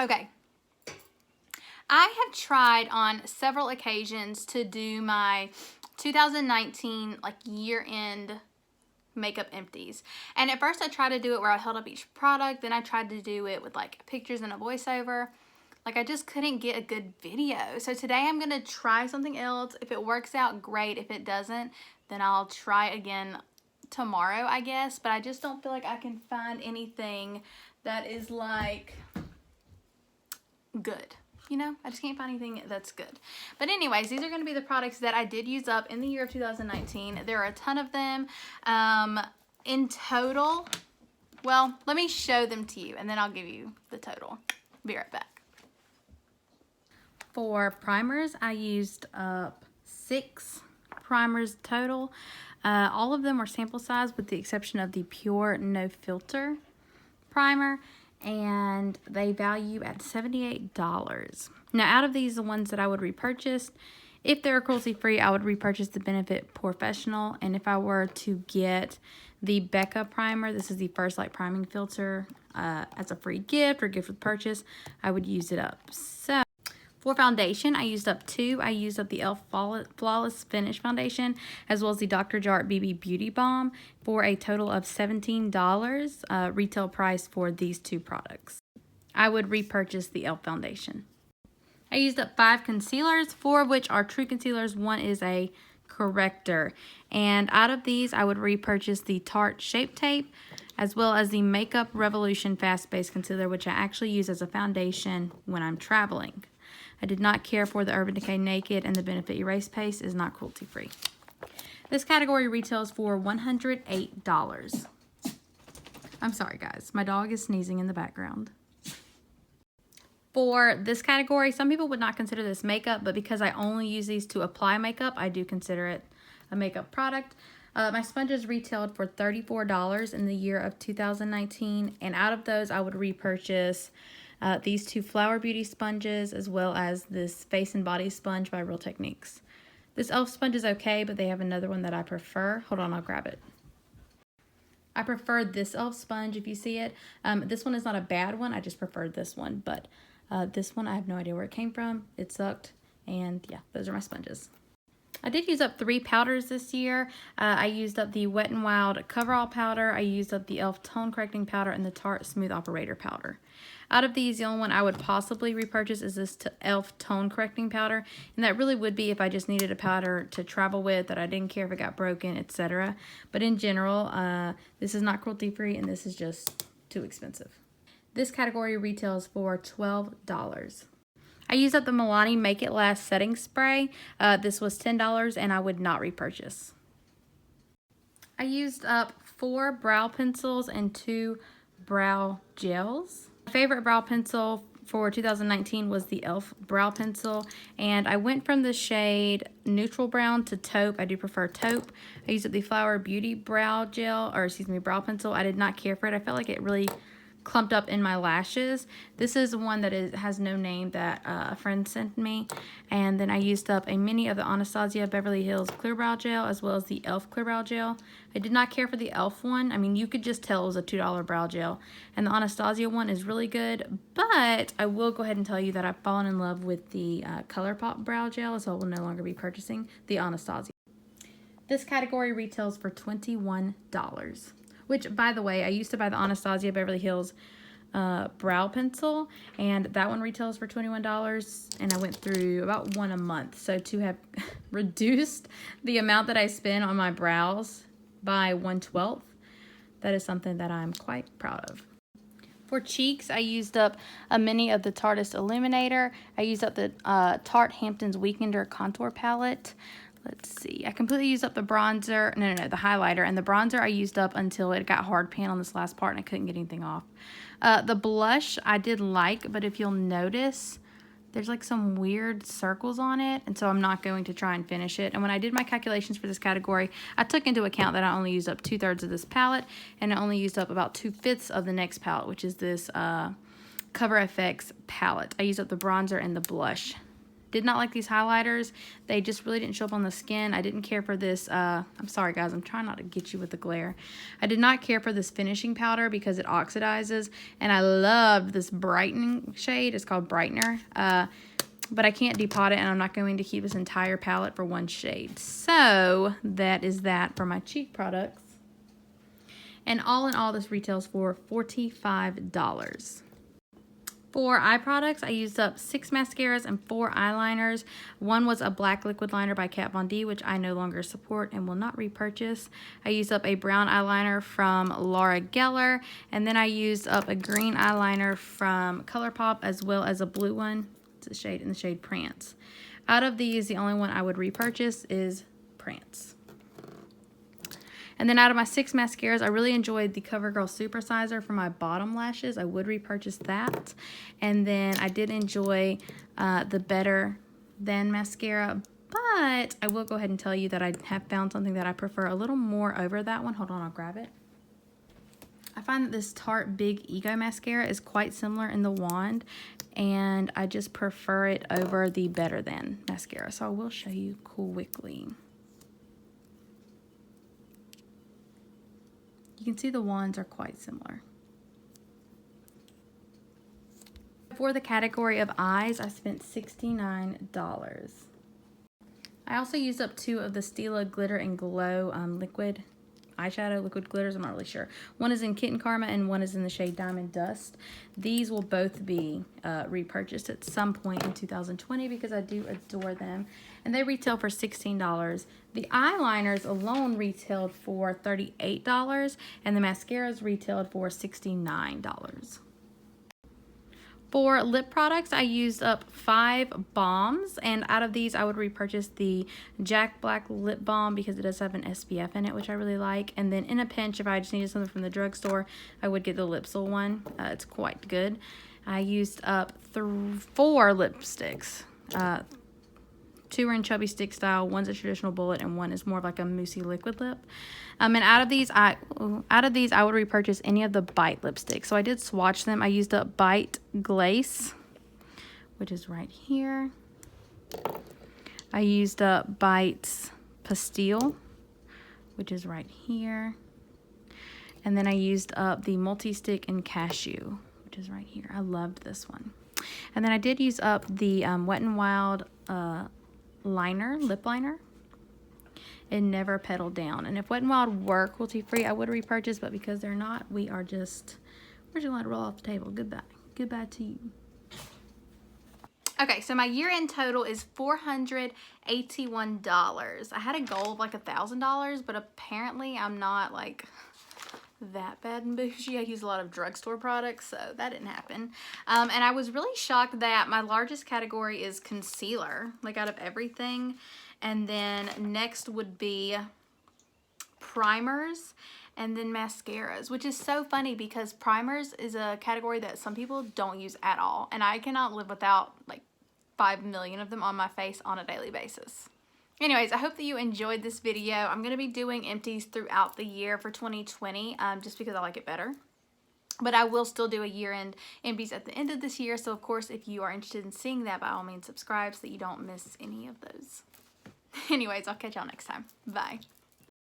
Okay. I have tried on several occasions to do my 2019 like year-end makeup empties. And at first I tried to do it where I held up each product. Then I tried to do it with like pictures and a voiceover. Like I just couldn't get a good video. So today I'm going to try something else. If it works out, great. If it doesn't, then I'll try again tomorrow, I guess. But I just don't feel like I can find anything that is like good. You know, I just can't find anything that's good. But anyways, these are going to be the products that I did use up in the year of 2019. There are a ton of them. In total, well, let me show them to you and then I'll give you the total. Be right back. For primers, I used up 6 primers total. All of them were sample size with the exception of the Pure No Filter primer. And they value at $78. Now, out of these, the ones that I would repurchase, if they're cruelty-free, I would repurchase the Benefit Professional. And if I were to get the Becca primer, this is the First Light priming filter, as a free gift or gift with purchase, I would use it up. So, for foundation, I used up 2. I used up the e.l.f. Flawless Finish Foundation as well as the Dr. Jart BB Beauty Balm for a total of $17 retail price for these 2 products. I would repurchase the e.l.f. foundation. I used up 5 concealers, 4 of which are true concealers. 1 is a corrector. And out of these, I would repurchase the Tarte Shape Tape as well as the Makeup Revolution Fast Base Concealer, which I actually use as a foundation when I'm traveling. I did not care for the Urban Decay Naked, and the Benefit Erase Paste is not cruelty-free. This category retails for $108. I'm sorry, guys. My dog is sneezing in the background. For this category, some people would not consider this makeup, but because I only use these to apply makeup, I do consider it a makeup product. My sponges retailed for $34 in the year of 2019, and out of those, I would repurchase these 2 Flower Beauty sponges as well as this Face and Body sponge by Real Techniques. This e.l.f. sponge is okay, but they have another one that I prefer. Hold on, I'll grab it. I prefer this e.l.f. sponge if you see it. This one is not a bad one. I just preferred this one, but this one I have no idea where it came from. It sucked, and yeah, those are my sponges. I did use up 3 powders this year. I used up the Wet n Wild Coverall powder. I used up the e.l.f. Tone Correcting powder and the Tarte Smooth Operator powder. Out of these, the only one I would possibly repurchase is this e.l.f. Tone Correcting powder. And that really would be if I just needed a powder to travel with, that I didn't care if it got broken, etc. But in general, this is not cruelty-free and this is just too expensive. This category retails for $12. I used up the Milani Make It Last Setting Spray. This was $10 and I would not repurchase. I used up 4 brow pencils and 2 brow gels. My favorite brow pencil for 2019 was the e.l.f. brow pencil, and I went from the shade neutral brown to taupe. I do prefer taupe. I used up the Flower Beauty brow gel, or excuse me, brow pencil. I did not care for it. I felt like it really clumped up in my lashes. This is one that has no name that a friend sent me. And then I used up a mini of the Anastasia Beverly Hills Clear Brow Gel as well as the e.l.f. Clear Brow Gel. I did not care for the e.l.f. one. I mean, you could just tell it was a $2 brow gel. And the Anastasia one is really good, but I will go ahead and tell you that I've fallen in love with the ColourPop brow gel, so I will no longer be purchasing the Anastasia. This category retails for $21. Which, by the way, I used to buy the Anastasia Beverly Hills brow pencil, and that one retails for $21, and I went through about one a month. So to have reduced the amount that I spend on my brows by 1/12, that is something that I'm quite proud of. For cheeks, I used up a mini of the Tarteist Illuminator. I used up the Tarte Hamptons Weekender Contour Palette. Let's see, I completely used up the bronzer, no, the highlighter, and the bronzer I used up until it got hard pan on this last part and I couldn't get anything off. The blush I did like, but if you'll notice, there's like some weird circles on it, and so I'm not going to try and finish it. And when I did my calculations for this category, I took into account that I only used up 2/3 of this palette, and I only used up about 2/5 of the next palette, which is this Cover FX palette. I used up the bronzer and the blush Did not like these highlighters. They just really didn't show up on the skin. I didn't care for this. I'm sorry, guys. I'm trying not to get you with the glare. I did not care for this finishing powder because it oxidizes. And I love this brightening shade. It's called Brightener. But I can't depot it, and I'm not going to keep this entire palette for one shade. So that is that for my cheek products. And all in all, this retails for $45. For eye products, I used up 6 mascaras and 4 eyeliners. One was a black liquid liner by Kat Von D, which I no longer support and will not repurchase. I used up a brown eyeliner from Laura Geller, and then I used up a green eyeliner from ColourPop, as well as a blue one. It's in the shade Prance. Out of these, the only one I would repurchase is Prance. And then out of my 6 mascaras, I really enjoyed the CoverGirl Supersizer for my bottom lashes. I would repurchase that. And then I did enjoy the Better Than mascara, but I will go ahead and tell you that I have found something that I prefer a little more over that one. Hold on, I'll grab it. I find that this Tarte Big Ego mascara is quite similar in the wand, and I just prefer it over the Better Than mascara. So I will show you quickly. You can see the wands are quite similar. For the category of eyes, I spent $69. I also used up 2 of the Stila Glitter and Glow liquid eyeshadow, liquid glitters. I'm not really sure. One is in Kitten Karma and one is in the shade Diamond Dust. These will both be repurchased at some point in 2020 because I do adore them. And they retail for $16. The eyeliners alone retailed for $38 and the mascaras retailed for $69. For lip products, I used up 5 balms, and out of these, I would repurchase the Jack Black Lip Balm because it does have an SPF in it, which I really like. And then in a pinch, if I just needed something from the drugstore, I would get the Lipsil one. It's quite good. I used up 4 lipsticks. 2 are in Chubby Stick style, one's a traditional bullet, and one is more of like a moussey liquid lip. And out of these, I would repurchase any of the Bite lipsticks. So I did swatch them. I used up Bite Glace, which is right here. I used up Bite's Pastille, which is right here. And then I used up the Multi-Stick and Cashew, which is right here. I loved this one. And then I did use up the Wet n Wild lip liner. It never pedaled down. And if Wet n Wild were cruelty-free, I would repurchase, but because they're not, we're just going to roll off the table. Goodbye. Goodbye to you. Okay, so my year-end total is $481. I had a goal of like $1,000, but apparently I'm not like that bad and bougie. I use a lot of drugstore products, so that didn't happen. And I was really shocked that my largest category is concealer, like out of everything. And then next would be primers and then mascaras, which is so funny because primers is a category that some people don't use at all. And I cannot live without like 5 million of them on my face on a daily basis. Anyways, I hope that you enjoyed this video. I'm going to be doing empties throughout the year for 2020 just because I like it better. But I will still do a year-end empties at the end of this year. So, of course, if you are interested in seeing that, by all means, subscribe so that you don't miss any of those. Anyways, I'll catch y'all next time. Bye.